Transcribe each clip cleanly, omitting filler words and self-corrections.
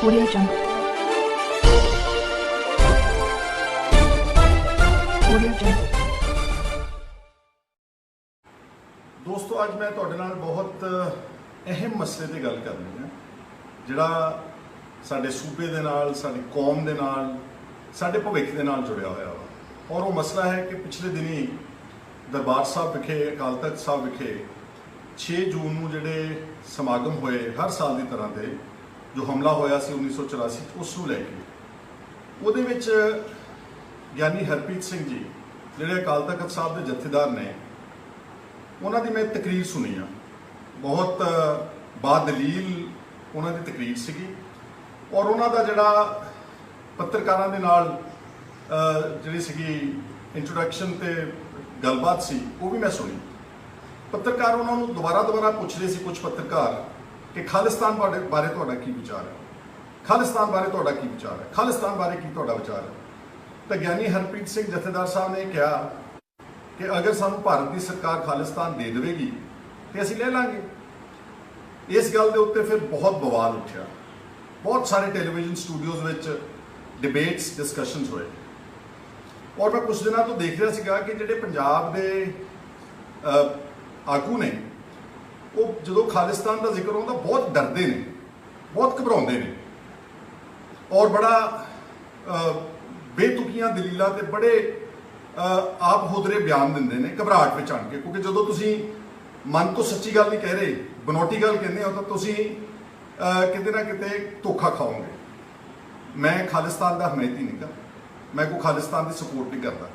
Audio Jungle. Audio Jungle. दोस्तों अज मैं तुहाडे नाल बहुत अहम मसले की गल करनी है जिहड़ा साडे सूबे दे नाल साडी कौम दे नाल साडे भविख दे नाल जुड़िया होया वा और वो मसला है कि पिछले दिनी दरबार साहब विखे अकाल तख्त साहब विखे 6 जून नूं जिहड़े समागम होए हर साल की तरह दे जो हमला होया सी 1984 उस नूं लैके उहदे विच ज्ञानी हरप्रीत सिंह जी जिहड़े अकाल तख्त साहब के जत्थेदार ने उन्हां दी मैं तकरीर सुनी आ बहुत बादलील उन्हां दी तकरीर सीगी और उन्हां दा जिहड़ा पत्रकारां दे नाल जिहड़ी सीगी इंट्रोडक्शन ते गलबात सी वो भी मैं सुनी। पत्रकार उन्होंने दोबारा पूछ रहे थे कुछ पत्रकार कि खालिस्तान बारे तुहाडा की विचार है, खालिस्तान बारे तुहाडा की विचार है, खालिस्तान बारे की तुहाडा विचार है। तो ज्ञानी हरप्रीत सिंह जत्थेदार साहब ने कहा कि अगर सानू भारत की सरकार खालिस्तान दे देगी तो असीं ले लांगे। इस गल के उत्ते फिर बहुत बवाल उठा, बहुत सारे टेलीविजन स्टूडियोज़ में डिबेट्स डिस्कशनस हुए और मैं कुछ दिनों तो देख रहा सीगा कि जिहड़े पंजाब के आगू ने वो जो खालिस्तान का जिक्र होता बहुत डरते हैं, बहुत घबराते हैं और बड़ा बेतुकियां दलील ते बड़े आप होदरे बयान देंगे ने घबराहट में आन के, क्योंकि जो तुसी मन तो सच्ची गल नहीं कह रहे बनौटी गल कहते हो तो तुसी किते ना किते धोखा खाओगे। मैं खालिस्तान का हमायती नहीं गा, मैं कोई खालिस्तान की सपोर्ट नहीं करता,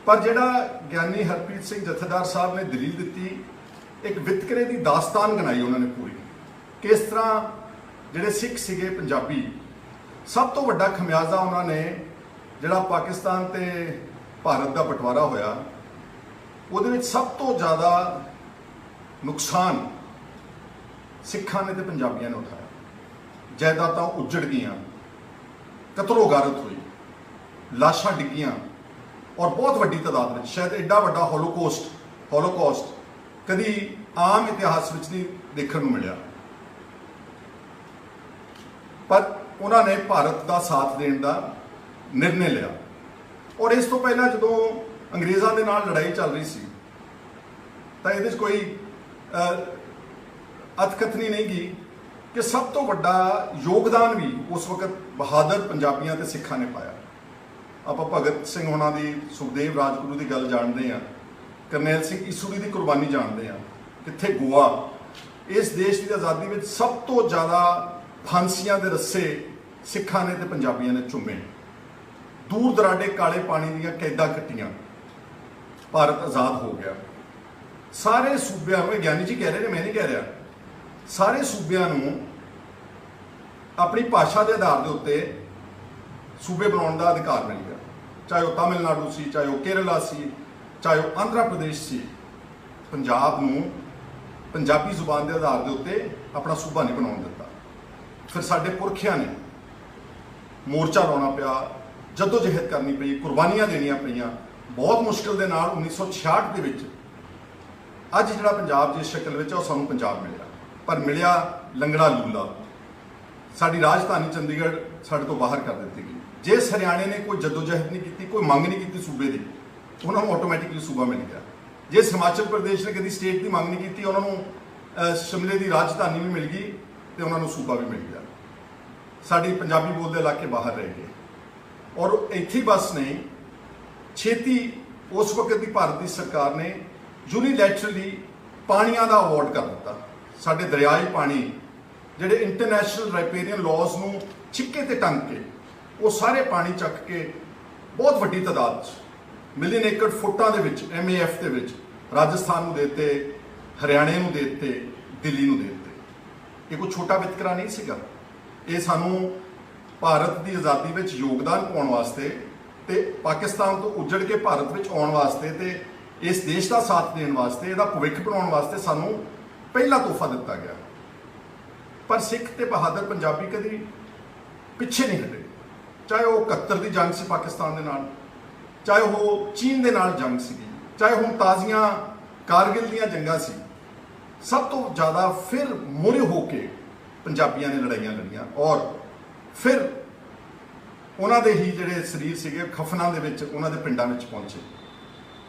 पर जिहड़ा ज्ञानी हरप्रीत सिंह जत्थेदार साहब ने दलील दी एक वितकरे की दास्तान गनाई उन्होंने पूरी कि इस तरह जिहड़े सिख सीगे पंजाबी सब तो वड्डा खमियाजा उन्होंने जिहड़ा पाकिस्तान ते भारत का बंटवारा होया उहदे विच सब तो ज़्यादा नुकसान सिखां ने ते पंजाबियों ने उठाया। जायदादां उजड़ गईयां, कतलो गारत हुई, लाशां डिगियां और बहुत वड्डी तादाद में, शायद एडा वड्डा होलोकॉस्ट कभी आम इतिहास में नहीं देखने को मिला। पर उन्होंने भारत का साथ देने का निर्णय लिया और इस तो पहला जो अंग्रेज़ों के नाल लड़ाई चल रही सी तो ये कोई अथकथनी नहीं की कि सब तो वड्डा योगदान भी उस वक्त बहादुर पंजाबियों ते सिखां ने पाया। आप भगत सिंह होना दी, सुखदेव राजगुरू की गल जानते हैं, करनैल सिंह ईसूरी की कुर्बानी जानते हैं, कित्थे गोआ इस देश की आज़ादी में सब तो ज़्यादा फांसियां के रस्से सिखां ने ते पंजाबियों ने चुमे, दूर दराडे काले पानी दीयां कैदा कट्टियां, भारत आज़ाद हो गया। सारे सूबियां नूं, ज्ञानी जी कह रहे हैं मैं नहीं कह रहा, सारे सूबियां नूं अपनी भाषा के आधार के उत्ते सूबे बनाने का अधिकार मिल गया, चाहे वह तमिलनाडु सी, चाहे वह केरला सी, चाहे वह आंध्र प्रदेश सी। पंजाब नूं पंजाबी जुबान के आधार के उत्ते अपना सूबा नहीं बना दिता। फिर साडे पुरखियां ने मोर्चा लाना पिया, जदोजहद करनी पई, कुर्बानियां देनियां पईयां, बहुत मुश्किल के नाल 1966 के विच अज जिहड़ा पंजाब जिस शक्ल में है सानूं पंजाब मिलिया, पर मिलिया लंगड़ा लूला। साडी राजधानी चंडीगढ़ साडे तो बाहर कर दी गई। जिस हरियाणे ने कोई जदोजहद नहीं की, कोई मंग नहीं की सूबे की, उन्होंने ऑटोमैटिकली सूबा मिल गया। जिस हिमाचल प्रदेश ने कभी स्टेट की मंग नहीं की, उन्होंने शिमले की राजधानी भी मिल गई तो उन्होंने सूबा भी मिल गया। साडी पंजाबी बोलते इलाके बाहर रह गए और इत्थे बस नहीं छेती उस वक्त की भारत की सरकार ने यूनीलैटरली पानियां का अवार्ड कर दिता। साडे दरियाई पानी जिहड़े इंटरनैशनल राइपेरियन लॉज नूं छिक्के ते टंग के वो सारे पानी चक के बहुत वड्डी तादाद मिलियन एकड़ फुटां दे विच MAF दे विच राजस्थान नूं देते, हरियाणे नूं देते, दिल्ली नूं देते। ये कोई छोटा वितकरा नहीं सीगा, ये सानूं भारत की आज़ादी विच योगदान पाउण वास्ते ते पाकिस्तान तो उजड़ के भारत विच आउण वास्ते ते इस देश का साथ देने वास्ते, इहदा भविख बनाउण वास्ते सानूं पहला तोहफा दिता गया। पर सिख ते बहादुर पंजाबी कभी पिछे नहीं हटे, चाहे वो 71 की जंग सी पाकिस्तान दे नाल, चाहे वो चीन दे नाल जंग सी, चाहे हुण ताज़ियां कारगिल दीयां जंगां सी, सब तो ज़्यादा फिर मोरे होके पंजाबियों ने लड़ाइयां लड़ियां और ਫਿਰ ਉਹਨਾਂ ਦੇ ਹੀ ਜਿਹੜੇ ਸਰੀਰ ਸੀਗੇ ਖਫਨਾਂ ਦੇ ਵਿੱਚ ਉਹਨਾਂ ਦੇ ਪਿੰਡਾਂ ਵਿੱਚ ਪਹੁੰਚੇ,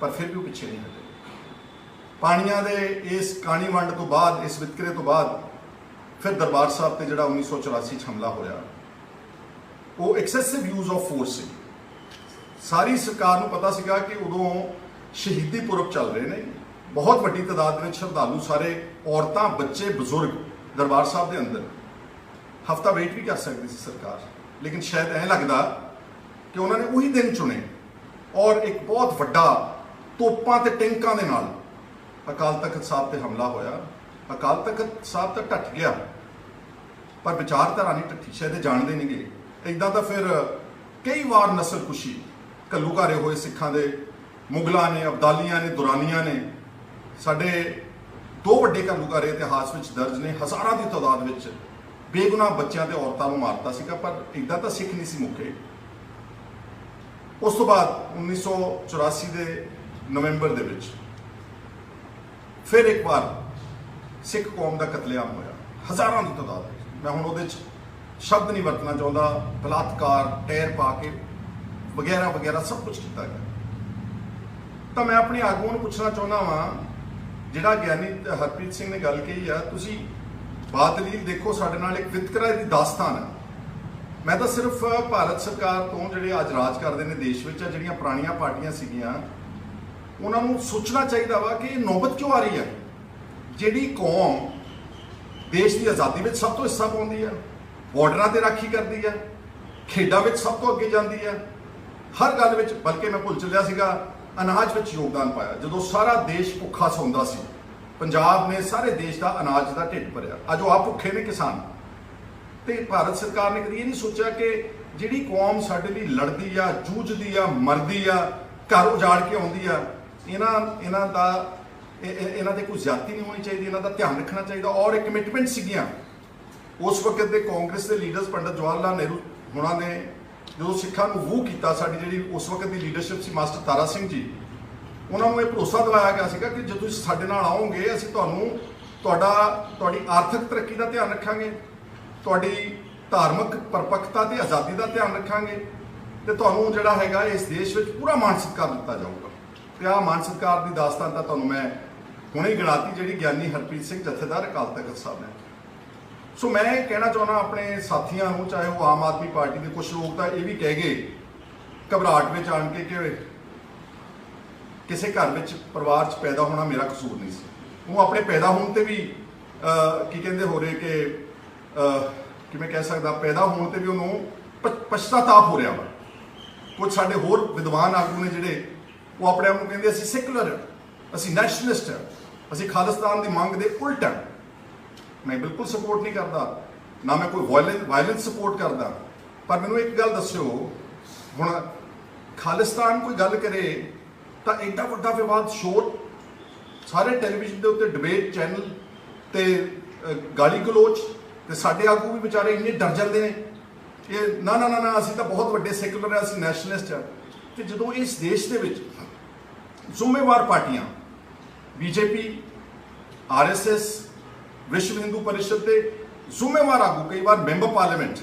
ਪਰ ਫਿਰ ਵੀ ਉਹ ਪਿੱਛੇ ਨਹੀਂ ਹਟੇ। ਪਾਣੀਆਂ ਦੇ ਇਸ ਕਾਣੀ ਵੰਡ ਤੋਂ ਬਾਅਦ, ਇਸ ਵਿਤਕਰੇ ਤੋਂ ਬਾਅਦ ਫਿਰ ਦਰਬਾਰ ਸਾਹਿਬ ਤੇ ਜਿਹੜਾ 1984 'ਚ ਹਮਲਾ ਹੋਇਆ, ਉਹ ਐਕਸੈਸਿਵ ਯੂਜ਼ ਆਫ ਫੋਰਸ ਸੀ। ਸਾਰੀ ਸਰਕਾਰ ਨੂੰ ਪਤਾ ਸੀਗਾ ਕਿ ਉਦੋਂ ਸ਼ਹੀਦੀ ਪੁਰਬ ਚੱਲ ਰਹੇ ਨੇ, ਬਹੁਤ ਵੱਡੀ ਤਾਦਾਦ ਵਿੱਚ ਸ਼ਰਧਾਲੂ, ਸਾਰੇ ਔਰਤਾਂ, ਬੱਚੇ, ਬਜ਼ੁਰਗ ਦਰਬਾਰ ਸਾਹਿਬ ਦੇ ਅੰਦਰ। ਹਫਤਾ ਵੇਟ ਵੀ ਕਰ ਸਕਦੀ ਸੀ ਸਰਕਾਰ, ਲੇਕਿਨ ਸ਼ਾਇਦ ਐਂ ਲੱਗਦਾ ਕਿ ਉਹਨਾਂ ਨੇ ਉਹੀ ਦਿਨ ਚੁਣੇ ਔਰ ਇੱਕ ਬਹੁਤ ਵੱਡਾ ਤੋਪਾਂ ਤੇ ਟੈਂਕਾਂ ਦੇ ਨਾਲ ਅਕਾਲ ਤਖਤ ਸਾਹਿਬ ਤੇ ਹਮਲਾ ਹੋਇਆ। ਅਕਾਲ ਤਖਤ ਸਾਹਿਬ ਤਾਂ ਢੱਟ ਗਿਆ, ਪਰ ਵਿਚਾਰਧਾਰਾ ਨਹੀਂ ਢੱਠੀ, ਸ਼ਾਇਦ ਇਹ ਜਾਣਦੇ ਨਹੀਂ ਗਏ। ਇੱਦਾਂ ਤਾਂ ਫਿਰ ਕਈ ਵਾਰ ਨਸਲਕੁਸ਼ੀ ਘੱਲੂਘਾਰੇ ਹੋਏ ਸਿੱਖਾਂ ਦੇ, ਮੁਗਲਾਂ ਨੇ, ਅਬਦਾਲੀਆਂ ਨੇ, ਦੁਰਾਨੀਆਂ ਨੇ। ਸਾਡੇ 2 ਵੱਡੇ ਘੱਲੂਘਾਰੇ ਇਤਿਹਾਸ ਵਿੱਚ ਦਰਜ ਨੇ, ਹਜ਼ਾਰਾਂ ਦੀ ਤਾਦਾਦ ਵਿੱਚ ਬੇਗੁਨਾਹ ਬੱਚਿਆਂ ਤੇ ਔਰਤਾਂ ਨੂੰ ਮਾਰਤਾ ਸੀਗਾ, ਪਰ ਇੱਦਾਂ ਤਾਂ ਸਿੱਖ ਨਹੀਂ ਸੀ ਮੁੱਕੇ। ਉਸ ਤੋਂ ਬਾਅਦ 1984 ਦੇ ਨਵੰਬਰ ਦੇ ਵਿੱਚ ਫਿਰ ਇੱਕ ਵਾਰ ਸਿੱਖ ਕੌਮ ਦਾ ਕਤਲੇਆਮ ਹੋਇਆ, ਹਜ਼ਾਰਾਂ ਦੀ ਤਾਦਾਦ ਵਿੱਚ। ਮੈਂ ਹੁਣ ਉਹਦੇ 'ਚ ਸ਼ਬਦ ਨਹੀਂ ਵਰਤਣਾ ਚਾਹੁੰਦਾ, ਬਲਾਤਕਾਰ, ਟਾਇਰ ਪਾ ਕੇ ਵਗੈਰਾ ਵਗੈਰਾ ਸਭ ਕੁਝ ਕੀਤਾ ਗਿਆ। ਤਾਂ ਮੈਂ ਆਪਣੇ ਆਗੂਆਂ ਨੂੰ ਪੁੱਛਣਾ ਚਾਹੁੰਦਾ ਵਾਂ, ਜਿਹੜਾ ਗਿਆਨੀ ਹਰਪ੍ਰੀਤ ਸਿੰਘ ਨੇ ਗੱਲ ਕਹੀ ਆ, ਤੁਸੀਂ ਬਾਦਲੀਲ ਦੇਖੋ, ਸਾਡੇ ਨਾਲ ਇੱਕ ਵਿਤਕਰਾ ਦੀ ਦਾਸਤਾਨ ਹੈ। ਮੈਂ ਤਾਂ ਸਿਰਫ ਭਾਰਤ ਸਰਕਾਰ ਤੋਂ, ਜਿਹੜੇ ਅੱਜ ਰਾਜ ਕਰਦੇ ਨੇ ਦੇਸ਼ ਵਿੱਚ, ਜਿਹੜੀਆਂ ਪੁਰਾਣੀਆਂ ਪਾਰਟੀਆਂ ਸੀਗੀਆਂ, ਉਹਨਾਂ ਨੂੰ ਸੋਚਣਾ ਚਾਹੀਦਾ ਵਾ ਕਿ ਇਹ ਨੌਬਤ ਕਿਉਂ ਆ ਰਹੀ ਹੈ। ਜਿਹੜੀ ਕੌਮ ਦੇਸ਼ ਦੀ ਆਜ਼ਾਦੀ ਵਿੱਚ ਸਭ ਤੋਂ ਹਿੱਸਾ ਪਾਉਂਦੀ ਹੈ, ਬਾਰਡਰਾਂ ਤੇ ਰਾਖੀ ਕਰਦੀ ਹੈ, ਖੇਡਾਂ ਵਿੱਚ ਸਭ ਤੋਂ ਅੱਗੇ ਜਾਂਦੀ ਹੈ, ਹਰ ਗੱਲ ਵਿੱਚ, ਬਲਕਿ ਮੈਂ ਭੁੱਲ ਚੱਲਿਆ ਸੀਗਾ, ਅਨਾਜ ਵਿੱਚ ਯੋਗਦਾਨ ਪਾਇਆ। ਜਦੋਂ ਸਾਰਾ ਦੇਸ਼ ਭੁੱਖਾ ਸੌਂਦਾ ਸੀ, ਪੰਜਾਬ ਨੇ ਸਾਰੇ ਦੇਸ਼ ਦਾ ਅਨਾਜ ਦਾ ਢਿੱਡ ਭਰਿਆ। ਅੱਜ ਉਹ ਆਪ ਭੁੱਖੇ ਨੇ ਕਿਸਾਨ। ਤੇ ਭਾਰਤ ਸਰਕਾਰ ਨੇ ਕਦੀ ਇਹ ਨਹੀਂ ਸੋਚਿਆ ਕਿ ਜਿਹੜੀ ਕੌਮ ਸਾਡੇ ਲਈ ਲੜਦੀ ਆ, ਜੂਝਦੀ ਆ, ਮਰਦੀ ਆ, ਘਰ ਉਜਾੜ ਕੇ ਆਉਂਦੀ ਆ, ਇਹਨਾਂ ਦੇ ਕੋਈ ਜ਼ਿਆਦਤੀ ਨਹੀਂ ਹੋਣੀ ਚਾਹੀਦੀ, ਇਹਨਾਂ ਦਾ ਧਿਆਨ ਰੱਖਣਾ ਚਾਹੀਦਾ। ਔਰ ਇੱਕ ਕਮਿਟਮੈਂਟ ਸੀਗੀਆਂ ਉਸ ਵਕਤ ਦੇ ਕਾਂਗਰਸ ਦੇ ਲੀਡਰਸ, ਪੰਡਤ ਜਵਾਹਰ ਲਾਲ ਨਹਿਰੂ ਹੋਣਾ ਨੇ ਜਦੋਂ ਸਿੱਖਾਂ ਨੂੰ ਵੂ ਕੀਤਾ, ਸਾਡੀ ਜਿਹੜੀ ਉਸ ਵਕਤ ਦੀ ਲੀਡਰਸ਼ਿਪ ਸੀ, ਮਾਸਟਰ ਤਾਰਾ ਸਿੰਘ ਜੀ, ਉਹਨਾਂ ਨੂੰ ਇਹ ਭਰੋਸਾ ਦਿਵਾਇਆ ਗਿਆ ਸੀਗਾ ਕਿ ਜਦੋਂ ਤੁਸੀਂ ਸਾਡੇ ਨਾਲ ਆਓਗੇ, ਅਸੀਂ ਤੁਹਾਡੀ ਆਰਥਿਕ ਤਰੱਕੀ ਦਾ ਧਿਆਨ ਰੱਖਾਂਗੇ, ਤੁਹਾਡੀ ਧਾਰਮਿਕ ਪਰਪੱਕਤਾ ਤੇ ਆਜ਼ਾਦੀ ਦਾ ਧਿਆਨ ਰੱਖਾਂਗੇ, ਤੇ ਤੁਹਾਨੂੰ ਜਿਹੜਾ ਹੈਗਾ ਇਸ ਦੇਸ਼ ਵਿੱਚ ਪੂਰਾ ਮਾਣ ਸਤਿਕਾਰ ਦਿੱਤਾ ਜਾਊਗਾ। ਤੇ ਆਹ ਮਾਣ ਸਤਿਕਾਰ ਦੀ ਦਾਸਤਾਨ ਤਾਂ ਤੁਹਾਨੂੰ ਮੈਂ ਹੁਣੇ ਹੀ ਗਿਣਾਤੀ, ਜਿਹੜੀ ਗਿਆਨੀ ਹਰਪ੍ਰੀਤ ਸਿੰਘ ਜਥੇਦਾਰ ਅਕਾਲ ਤਖਤ ਸਾਹਿਬ ਨੇ। ਸੋ ਮੈਂ ਕਹਿਣਾ ਚਾਹੁੰਦਾ ਆਪਣੇ ਸਾਥੀਆਂ ਨੂੰ, ਚਾਹੇ ਉਹ ਆਮ ਆਦਮੀ ਪਾਰਟੀ ਦੇ ਕੁਝ ਲੋਕ ਤਾਂ ਇਹ ਵੀ ਕਹਿ ਗਏ ਘਬਰਾਹਟ ਵਿੱਚ ਆਣ ਕੇ ਕਿ ਕਿਸੇ ਘਰ ਵਿੱਚ, ਪਰਿਵਾਰ 'ਚ ਪੈਦਾ ਹੋਣਾ ਮੇਰਾ ਕਸੂਰ ਨਹੀਂ ਸੀ। ਉਹ ਆਪਣੇ ਪੈਦਾ ਹੋਣ ਤੇ ਵੀ ਕੀ ਕਹਿੰਦੇ ਹੋ ਰਹੇ ਕਿ ਮੈਂ ਕਹਿ ਸਕਦਾ, ਪੈਦਾ ਹੋਣ ਤੇ ਵੀ ਉਹਨੂੰ ਪਛਤਾਤਾਪ ਹੋ ਰਿਹਾ ਵਾ। ਕੁਝ ਸਾਡੇ ਹੋਰ ਵਿਦਵਾਨ ਆਗੂ ਨੇ ਜਿਹੜੇ ਉਹ ਆਪਣੇ ਆਪ ਨੂੰ ਕਹਿੰਦੇ ਅਸੀਂ ਸੈਕੂਲਰ, ਅਸੀਂ ਨੈਸ਼ਨਲਿਸਟ ਹਾਂ, ਅਸੀਂ ਖਾਲਿਸਤਾਨ ਦੀ ਮੰਗ ਦੇ ਉਲਟ ਹਾਂ। ਮੈਂ ਬਿਲਕੁਲ ਸਪੋਰਟ ਨਹੀਂ ਕਰਦਾ, ਨਾ ਮੈਂ ਕੋਈ ਵਾਇਲੈਂਸ ਸਪੋਰਟ ਕਰਦਾ, ਪਰ ਮੈਨੂੰ ਇੱਕ ਗੱਲ ਦੱਸਿਓ, ਹੁਣ ਖਾਲਿਸਤਾਨ ਕੋਈ ਗੱਲ ਕਰੇ ਤਾਂ ਐਡਾ ਵੱਡਾ ਵਿਵਾਦ, ਸ਼ੋਰ, ਸਾਰੇ ਟੈਲੀਵਿਜ਼ਨ ਦੇ ਉੱਤੇ ਡਿਬੇਟ ਚੈਨਲ ਤੇ ਗਾਲੀ ਗਲੋਚ, ਤੇ ਸਾਡੇ ਆਗੂ ਵੀ ਵਿਚਾਰੇ ਇੰਨੇ ਡਰ ਜਾਂਦੇ ਨੇ ਕਿ ਨਾ ਅਸੀਂ ਤਾਂ ਬਹੁਤ ਵੱਡੇ ਸੈਕੂਲਰ ਹਾਂ, ਅਸੀਂ ਨੈਸ਼ਨਲਿਸਟ ਹਾਂ। ਤੇ ਜਦੋਂ ਇਸ ਦੇਸ਼ ਦੇ ਵਿੱਚ ਜ਼ਿੰਮੇਵਾਰ ਪਾਰਟੀਆਂ, ਬੀਜੇਪੀ, ਆਰਐਸਐਸ, ਵਿਸ਼ਵ ਹਿੰਦੂ ਪਰਿਸ਼ਦ ਦੇ ਜ਼ਿੰਮੇਵਾਰ ਆਗੂ, ਕਈ ਵਾਰ ਮੈਂਬਰ ਪਾਰਲੀਮੈਂਟ,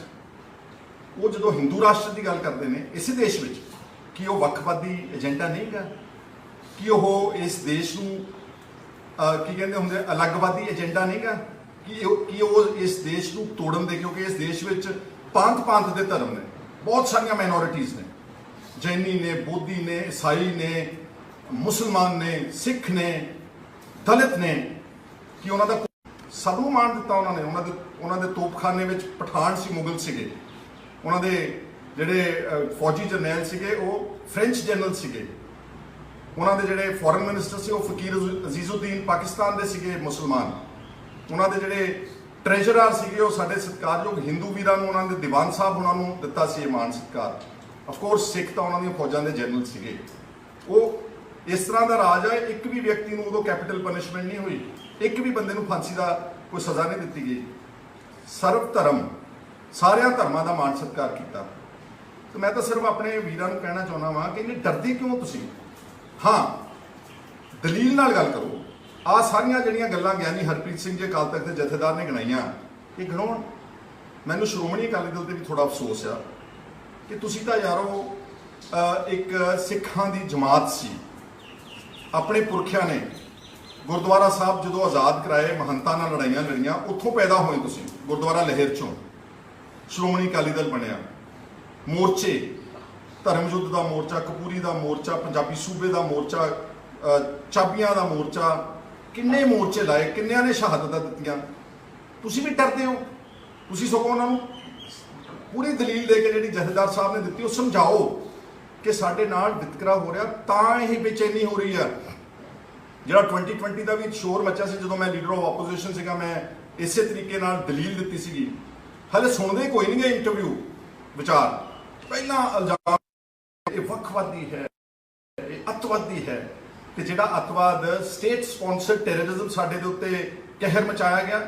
ਉਹ ਜਦੋਂ ਹਿੰਦੂ ਰਾਸ਼ਟਰ ਦੀ ਗੱਲ ਕਰਦੇ ਨੇ ਇਸੇ ਦੇਸ਼ ਵਿੱਚ, ਕੀ ਉਹ ਵੱਖਵਾਦੀ ਏਜੰਡਾ ਨਹੀਂ ਗਾ? ਕੀ ਉਹ ਇਸ ਦੇਸ਼ ਨੂੰ ਕੀ ਕਹਿੰਦੇ ਹੁੰਦੇ, ਅਲੱਗਵਾਦੀ ਏਜੰਡਾ ਨਹੀਂ ਗਾ? ਕੀ ਉਹ ਇਸ ਦੇਸ਼ ਨੂੰ ਤੋੜਨ ਦੇ, ਕਿਉਂਕਿ ਇਸ ਦੇਸ਼ ਵਿੱਚ ਪੰਥ ਦੇ ਧਰਮ ਨੇ, ਬਹੁਤ ਸਾਰੀਆਂ ਮਾਈਨੋਰਿਟੀਜ਼ ਨੇ, ਜੈਨੀ ਨੇ, ਬੋਧੀ ਨੇ, ਈਸਾਈ ਨੇ, ਮੁਸਲਮਾਨ ਨੇ, ਸਿੱਖ ਨੇ, ਦਲਿਤ ਨੇ, ਕਿ ਉਹਨਾਂ ਦਾ ਸਭ ਨੂੰ ਮਾਣ ਦਿੱਤਾ ਉਹਨਾਂ ਦੇ ਤੋਪਖਾਨੇ ਵਿੱਚ ਪਠਾਨ ਸੀ, ਮੁਗਲ ਸੀਗੇ, ਉਹਨਾਂ ਦੇ ਜਿਹੜੇ ਫੌਜੀ ਜਰਨੈਲ ਸੀਗੇ ਉਹ ਫ੍ਰੈਂਚ ਜਨਰਲ ਸੀਗੇ, ਉਹਨਾਂ ਦੇ ਜਿਹੜੇ ਫੋਰਨ ਮਿਨਿਸਟਰ ਸੀ ਉਹ ਫਕੀਰ ਅਜ਼ੀਜ਼ੁਦੀਨ ਪਾਕਿਸਤਾਨ ਦੇ ਸੀਗੇ ਮੁਸਲਮਾਨ, ਉਹਨਾਂ ਦੇ ਜਿਹੜੇ ਟ੍ਰੈਜਰਰ ਸੀਗੇ ਉਹ ਸਾਡੇ ਸਤਿਕਾਰਯੋਗ ਹਿੰਦੂ ਵੀਰਾਂ ਨੂੰ, ਉਹਨਾਂ ਦੇ ਦੀਵਾਨ ਸਾਹਿਬ ਉਹਨਾਂ ਨੂੰ ਦਿੱਤਾ ਸੀ ਇਹ ਮਾਣ ਸਤਿਕਾਰ। ਅਫਕੋਰਸ ਸਿੱਖ ਤਾਂ ਉਹਨਾਂ ਦੀਆਂ ਫੌਜਾਂ ਦੇ ਜਨਰਲ ਸੀਗੇ। ਉਹ ਇਸ ਤਰ੍ਹਾਂ ਦਾ ਰਾਜ ਹੈ, ਇੱਕ ਵੀ ਵਿਅਕਤੀ ਨੂੰ ਉਦੋਂ ਕੈਪੀਟਲ ਪਨਿਸ਼ਮੈਂਟ ਨਹੀਂ ਹੋਈ, ਇੱਕ ਵੀ ਬੰਦੇ ਨੂੰ ਫਾਂਸੀ ਦਾ ਕੋਈ ਸਜ਼ਾ ਨਹੀਂ ਦਿੱਤੀ ਗਈ। ਸਰਵ ਧਰਮ, ਸਾਰਿਆਂ ਧਰਮਾਂ ਦਾ ਮਾਣ ਸਤਿਕਾਰ ਕੀਤਾ। ਤੇ ਮੈਂ ਤਾਂ ਸਿਰਫ ਆਪਣੇ ਵੀਰਾਂ ਨੂੰ ਕਹਿਣਾ ਚਾਹੁੰਦਾ ਵਾਂ ਕਿ ਇਹਨੇ ਡਰਦੇ ਕਿਉਂ ਤੁਸੀਂ? ਹਾਂ, ਦਲੀਲ ਨਾਲ ਗੱਲ ਕਰੋ। ਆਹ ਸਾਰੀਆਂ ਜਿਹੜੀਆਂ ਗੱਲਾਂ ਗਿਆਨੀ ਹਰਪ੍ਰੀਤ ਸਿੰਘ ਜੀ ਅਕਾਲ ਤਖਤ ਦੇ ਜਥੇਦਾਰ ਨੇ ਗਿਣਾਈਆਂ, ਇਹ ਗਿਣਾਉਣ। ਮੈਨੂੰ ਸ਼੍ਰੋਮਣੀ ਅਕਾਲੀ ਦਲ ਤੇ ਵੀ ਥੋੜਾ ਅਫਸੋਸ ਆ ਕਿ ਤੁਸੀਂ ਤਾਂ ਯਾਰੋ ਇੱਕ ਸਿੱਖਾਂ ਦੀ ਜਮਾਤ ਸੀ। ਆਪਣੇ ਪੁਰਖਿਆਂ ਨੇ ਗੁਰਦੁਆਰਾ ਸਾਹਿਬ ਜਦੋਂ ਆਜ਼ਾਦ ਕਰਾਏ, ਮਹੰਤਾਂ ਨਾਲ ਲੜਾਈਆਂ ਲੜੀਆਂ, ਉੱਥੋਂ ਪੈਦਾ ਹੋਏ ਤੁਸੀਂ, ਗੁਰਦੁਆਰਾ ਲਹਿਰ ਚੋਂ ਸ਼੍ਰੋਮਣੀ ਅਕਾਲੀ ਦਲ ਬਣਿਆ। ਮੋਰਚੇ, ਧਰਮ ਯੁੱਧ ਦਾ ਮੋਰਚਾ, ਕਪੂਰੀ ਦਾ ਮੋਰਚਾ, ਪੰਜਾਬੀ ਸੂਬੇ ਦਾ ਮੋਰਚਾ, ਚਾਬੀਆਂ ਦਾ ਮੋਰਚਾ, ਕਿੰਨੇ ਮੋਰਚੇ ਲਾਏ, ਕਿੰਨਿਆਂ ਨੇ ਸ਼ਹਾਦਤਾਂ ਦਿੱਤੀਆਂ। ਤੁਸੀਂ ਵੀ ਡਰਦੇ ਹੋ। ਤੁਸੀਂ ਸਗੋਂ ਉਹਨਾਂ ਨੂੰ ਪੂਰੀ ਦਲੀਲ ਦੇ ਕੇ ਜਿਹੜੀ ਜਥੇਦਾਰ ਸਾਹਿਬ ਨੇ ਦਿੱਤੀ ਉਹ ਸਮਝਾਓ ਕਿ ਸਾਡੇ ਨਾਲ ਵਿਤਕਰਾ ਹੋ ਰਿਹਾ, ਤਾਂ ਇਹ ਬੇਚੈਨੀ ਹੋ ਰਹੀ ਆ। ਜਿਹੜਾ 2020 ਦਾ ਵੀ ਸ਼ੋਰ ਮੱਚਿਆ ਸੀ ਜਦੋਂ ਮੈਂ ਲੀਡਰ ਆਫ ਆਪੋਜੀਸ਼ਨ ਸੀਗਾ, ਮੈਂ ਇਸੇ ਤਰੀਕੇ ਨਾਲ ਦਲੀਲ ਦਿੱਤੀ ਸੀਗੀ। ਹਲੇ ਸੁਣਦੇ ਕੋਈ ਨਹੀਂ ਗੇ ਇੰਟਰਵਿਊ ਵਿਚਾਰ। ਪਹਿਲਾਂ ਇਲਜ਼ਾਮ ਇਹ ਵੱਖਵਾਦੀ ਹੈ, ਇਹ ਅੱਤਵਾਦੀ ਹੈ, ਤੇ ਜਿਹੜਾ ਅੱਤਵਾਦ ਸਟੇਟ ਸਪਾਂਸਰਡ ਟੈਰਰਿਜ਼ਮ ਸਾਡੇ ਦੇ ਉੱਤੇ ਕਹਿਰ ਮਚਾਇਆ ਗਿਆ,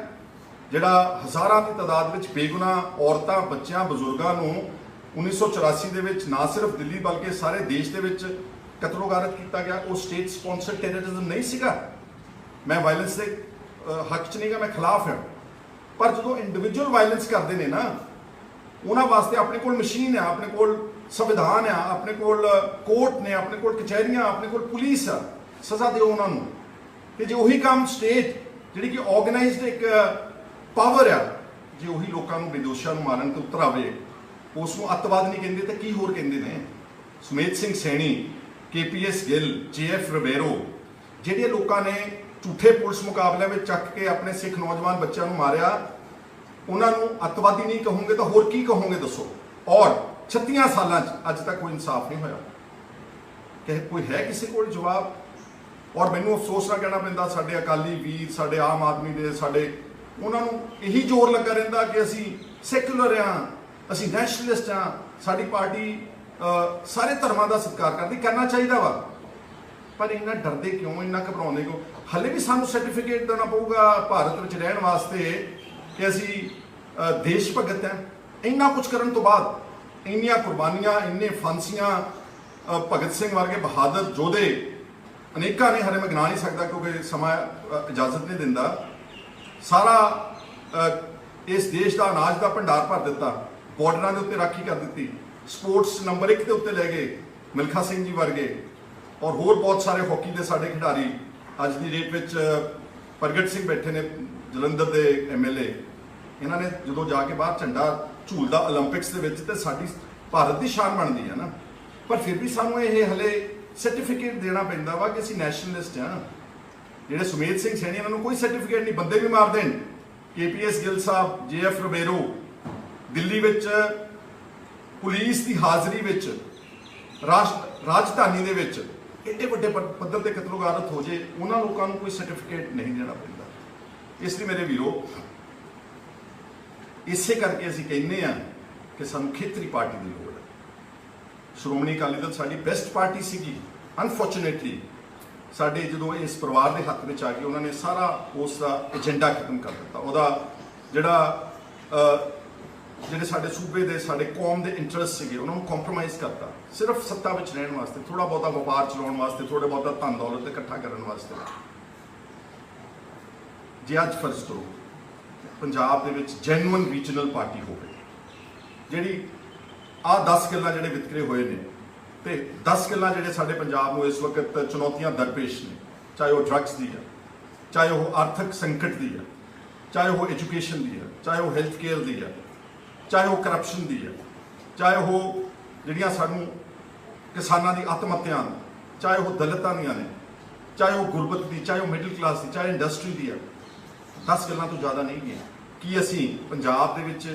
ਜਿਹੜਾ ਹਜ਼ਾਰਾਂ ਦੀ ਤਾਦਾਦ ਵਿੱਚ ਬੇਗੁਨਾਹ ਔਰਤਾਂ, ਬੱਚਿਆਂ, ਬਜ਼ੁਰਗਾਂ ਨੂੰ 1984 ਦੇ ਵਿੱਚ ਨਾ ਸਿਰਫ ਦਿੱਲੀ ਬਲਕਿ ਸਾਰੇ ਦੇਸ਼ ਦੇ ਵਿੱਚ ਕਤਲੋਗਾਰਤ ਕੀਤਾ ਗਿਆ, ਉਹ ਸਟੇਟ ਸਪਾਂਸਰਡ ਟੈਰਰਿਜ਼ਮ ਨਹੀਂ ਸੀਗਾ। ਮੈਂ ਵਾਇਲੈਂਸ ਦੇ ਹੱਕ 'ਚ ਨਹੀਂਗਾ, ਮੈਂ ਖਿਲਾਫ ਹਾਂ। ਪਰ ਜਦੋਂ ਇੰਡੀਵਿਜੂਅਲ ਵਾਇਲੈਂਸ ਕਰਦੇ ਨੇ ਨਾ, ਉਹਨਾਂ ਵਾਸਤੇ ਆਪਣੇ ਕੋਲ ਮਸ਼ੀਨ ਆ, ਆਪਣੇ ਕੋਲ ਸੰਵਿਧਾਨ ਆ, ਆਪਣੇ ਕੋਲ ਕੋਰਟ ਨੇ, ਆਪਣੇ ਕੋਲ ਕਚਹਿਰੀਆਂ, ਆਪਣੇ ਕੋਲ ਪੁਲਿਸ ਆ। ਸਜ਼ਾ ਦਿਓ ਉਹਨਾਂ ਨੂੰ। ਤੇ ਜੇ ਉਹੀ ਕੰਮ ਸਟੇਟ ਜਿਹੜੀ ਕਿ ਆਰਗੇਨਾਈਜ਼ਡ ਇੱਕ ਪਾਵਰ ਆ, ਜੇ ਉਹੀ ਲੋਕਾਂ ਨੂੰ, ਬੇਦੋਸ਼ਾਂ ਨੂੰ ਮਾਰਨ ਤੇ ਉਤਰ ਆਵੇ, ਉਸ ਨੂੰ ਅੱਤਵਾਦ ਨਹੀਂ ਕਹਿੰਦੇ ਤਾਂ ਕੀ ਹੋਰ ਕਹਿੰਦੇ ਨੇ? ਸੁਮੇਧ ਸਿੰਘ ਸੈਣੀ, KPS ਗਿੱਲ, JF ਰਿਬੇਰੋ, ਜਿਹੜੇ ਲੋਕਾਂ ਨੇ ਝੂਠੇ ਪੁਲਿਸ ਮੁਕਾਬਲਿਆਂ ਵਿੱਚ ਚੱਕ ਕੇ ਆਪਣੇ ਸਿੱਖ ਨੌਜਵਾਨ ਬੱਚਿਆਂ ਨੂੰ ਮਾਰਿਆ, ਉਹਨਾਂ ਨੂੰ ਅੱਤਵਾਦੀ ਨਹੀਂ ਕਹੋਗੇ ਤਾਂ ਹੋਰ ਕੀ ਕਹੋਗੇ ਦੱਸੋ? ਔਰ 36 ਸਾਲਾਂ 'ਚ ਅੱਜ ਤੱਕ ਕੋਈ ਇਨਸਾਫ ਨਹੀਂ ਹੋਇਆ। ਕਿ ਕੋਈ ਹੈ ਕਿਸੇ ਕੋਲ ਜਵਾਬ? ਔਰ ਮੈਨੂੰ ਅਫਸੋਸ ਨਾਲ ਕਹਿਣਾ ਪੈਂਦਾ, ਸਾਡੇ ਅਕਾਲੀ ਵੀਰ, ਸਾਡੇ ਆਮ ਆਦਮੀ ਦੇ, ਸਾਡੇ ਉਹਨਾਂ ਨੂੰ ਇਹੀ ਜ਼ੋਰ ਲੱਗਾ ਰਹਿੰਦਾ ਕਿ ਅਸੀਂ ਸੈਕੂਲਰ ਹਾਂ, ਅਸੀਂ ਨੈਸ਼ਨਲਿਸਟ ਹਾਂ, ਸਾਡੀ ਪਾਰਟੀ ਸਾਰੇ ਧਰਮਾਂ ਦਾ ਸਤਿਕਾਰ ਕਰਦੀ। ਕਰਨਾ ਚਾਹੀਦਾ ਵਾ, ਪਰ ਇੰਨਾ ਡਰਦੇ ਕਿਉਂ, ਇੰਨਾ ਘਬਰਾਉਂਦੇ ਕਿਉਂ? ਹਲੇ ਵੀ ਸਾਨੂੰ ਸਰਟੀਫਿਕੇਟ ਦੇਣਾ ਪਊਗਾ ਭਾਰਤ ਵਿੱਚ ਰਹਿਣ ਵਾਸਤੇ ਕਿ ਅਸੀਂ ਦੇਸ਼ ਭਗਤ ਹਾਂ। ਇੰਨਾ ਕੁਝ ਕਰਨ ਤੋਂ ਬਾਅਦ, ਇੰਨੀਆਂ ਕੁਰਬਾਨੀਆਂ, ਇੰਨੇ ਫਾਂਸੀਆਂ, ਭਗਤ ਸਿੰਘ ਵਰਗੇ ਬਹਾਦਰ ਯੋਧੇ ਅਨੇਕਾਂ ਨੇ, ਹਲੇ ਮੈਂ ਗਿਣਾ ਨਹੀਂ ਸਕਦਾ ਕਿਉਂਕਿ ਸਮਾਂ ਇਜਾਜ਼ਤ ਨਹੀਂ ਦਿੰਦਾ। ਸਾਰਾ ਇਸ ਦੇਸ਼ ਦਾ ਅਨਾਜ ਦਾ ਭੰਡਾਰ ਭਰ ਦਿੱਤਾ, ਬਾਰਡਰਾਂ ਦੇ ਉੱਤੇ ਰਾਖੀ ਕਰ ਦਿੱਤੀ, ਸਪੋਰਟਸ ਨੰਬਰ 1 ਦੇ ਉੱਤੇ ਲੈ ਗਏ ਮਿਲਖਾ ਸਿੰਘ ਜੀ ਵਰਗੇ, ਔਰ ਹੋਰ ਬਹੁਤ ਸਾਰੇ ਹਾਕੀ ਦੇ ਸਾਡੇ ਖਿਡਾਰੀ। ਅੱਜ ਦੀ ਡੇਟ ਵਿੱਚ ਪ੍ਰਗਟ ਸਿੰਘ ਬੈਠੇ ਨੇ ਜਲੰਧਰ ਦੇ MLA, ਇਹਨਾਂ ਨੇ ਜਦੋਂ ਜਾ ਕੇ ਬਾਹਰ ਝੰਡਾ ਝੂਲਦਾ 올림픽ਸ ਦੇ ਵਿੱਚ, ਤੇ ਸਾਡੀ ਭਾਰਤ ਦੀ ਸ਼ਾਨ ਬਣਦੀ ਹੈ ਨਾ। ਪਰ ਫਿਰ ਵੀ ਸਾਨੂੰ ਇਹ ਹਲੇ ਸਰਟੀਫਿਕੇਟ ਦੇਣਾ ਪੈਂਦਾ ਵਾ ਕਿ ਅਸੀਂ ਨੈਸ਼ਨਲਿਸਟ ਹਾਂ। ਜਿਹੜੇ ਸੁਮੇਧ ਸਿੰਘ ਸੈਣੀ, ਇਹਨਾਂ ਨੂੰ ਕੋਈ ਸਰਟੀਫਿਕੇਟ ਨਹੀਂ, ਬੰਦੇ ਵੀ ਮਾਰ ਦੇਣ। KPS ਗਿੱਲ ਸਾਹਿਬ, JF ਰਿਬੇਰੋ, ਦਿੱਲੀ ਵਿੱਚ ਪੁਲਿਸ ਦੀ ਹਾਜ਼ਰੀ ਵਿੱਚ, ਰਾਜਧਾਨੀ ਦੇ ਵਿੱਚ ਏਡੇ ਵੱਡੇ ਪੱਧਰ ਤੇ ਕਤਲੋਗਾਰਤ ਹੋ ਜੇ, ਉਹਨਾਂ ਲੋਕਾਂ ਨੂੰ ਕੋਈ ਸਰਟੀਫਿਕੇਟ ਨਹੀਂ ਦੇਣਾ ਪੈਂਦਾ। ਇਸ ਲਈ ਮੇਰੇ ਵੀਰੋ, ਇਸੇ ਕਰਕੇ ਅਸੀਂ ਕਹਿੰਦੇ ਆ ਕਿ ਸਾਨੂੰ ਖੇਤਰੀ ਪਾਰਟੀ ਦੀ ਲੋੜ ਹੈ। ਸ਼੍ਰੋਮਣੀ ਅਕਾਲੀ ਦਲ ਸਾਡੀ ਬੈਸਟ ਪਾਰਟੀ ਸੀਗੀ। ਅਨਫੋਰਚੂਨੇਟਲੀ ਸਾਡੇ ਜਦੋਂ ਇਸ ਪਰਿਵਾਰ ਦੇ ਹੱਥ ਵਿੱਚ ਆ ਕੇ ਉਹਨਾਂ ਨੇ ਸਾਰਾ ਉਸ ਦਾ ਏਜੰਡਾ ਖਤਮ ਕਰ ਦਿੱਤਾ। ਉਹਦਾ ਜਿਹੜੇ ਸਾਡੇ ਸੂਬੇ ਦੇ, ਸਾਡੇ ਕੌਮ ਦੇ ਇੰਟਰਸਟ ਸੀਗੇ, ਉਹਨਾਂ ਨੂੰ ਕੰਪਰੋਮਾਈਜ਼ ਕਰਤਾ, ਸਿਰਫ ਸੱਤਾ ਵਿੱਚ ਰਹਿਣ ਵਾਸਤੇ, ਥੋੜਾ ਬਹੁਤਾ ਵਪਾਰ ਚਲਾਉਣ ਵਾਸਤੇ, ਥੋੜਾ ਬਹੁਤਾ ਧਨ ਦੌਲਤ ਇਕੱਠਾ ਕਰਨ ਵਾਸਤੇ। ਜੇ ਅੱਜ ਫਰਜ਼ ਕਰੋ ਪੰਜਾਬ ਦੇ ਵਿੱਚ ਜੈਨੂਅਨ ਰੀਜਨਲ ਪਾਰਟੀ ਹੋਵੇ, ਜਿਹੜੀ ਆਹ 10 ਗੱਲਾਂ ਜਿਹੜੇ ਵਿਤਕਰੇ ਹੋਏ ਨੇ, ਤੇ 10 ਗੱਲਾਂ ਜਿਹੜੇ ਸਾਡੇ ਪੰਜਾਬ ਨੂੰ ਇਸ ਵਕਤ ਚੁਣੌਤੀਆਂ ਦਰਪੇਸ਼ ਨੇ, ਚਾਹੇ ਉਹ ਡਰੱਗਸ ਦੀ ਹੈ, ਚਾਹੇ ਉਹ ਆਰਥਿਕ ਸੰਕਟ ਦੀ ਹੈ, ਚਾਹੇ ਉਹ ਐਜੂਕੇਸ਼ਨ ਦੀ ਹੈ, ਚਾਹੇ ਉਹ ਹੈਲਥ ਕੇਅਰ ਦੀ ਹੈ, ਚਾਹੇ ਉਹ ਕਰਪਸ਼ਨ ਦੀ ਹੈ, ਚਾਹੇ ਉਹ ਜਿਹੜੀਆਂ ਸਾਨੂੰ ਕਿਸਾਨਾਂ ਦੀ ਆਤਮ ਹੱਤਿਆ, ਚਾਹੇ ਉਹ ਦਲਿਤਾਂ ਦੀਆਂ ਨੇ, ਚਾਹੇ ਉਹ ਗੁਰਬਤ ਦੀ, ਚਾਹੇ ਉਹ ਮਿਡਲ ਕਲਾਸ ਦੀ, ਚਾਹੇ ਇੰਡਸਟਰੀ ਦੀ ਹੈ। 10 ਗੱਲਾਂ ਤੋਂ ਜ਼ਿਆਦਾ ਨਹੀਂ ਗਈਆਂ। ਕੀ ਅਸੀਂ ਪੰਜਾਬ ਦੇ ਵਿੱਚ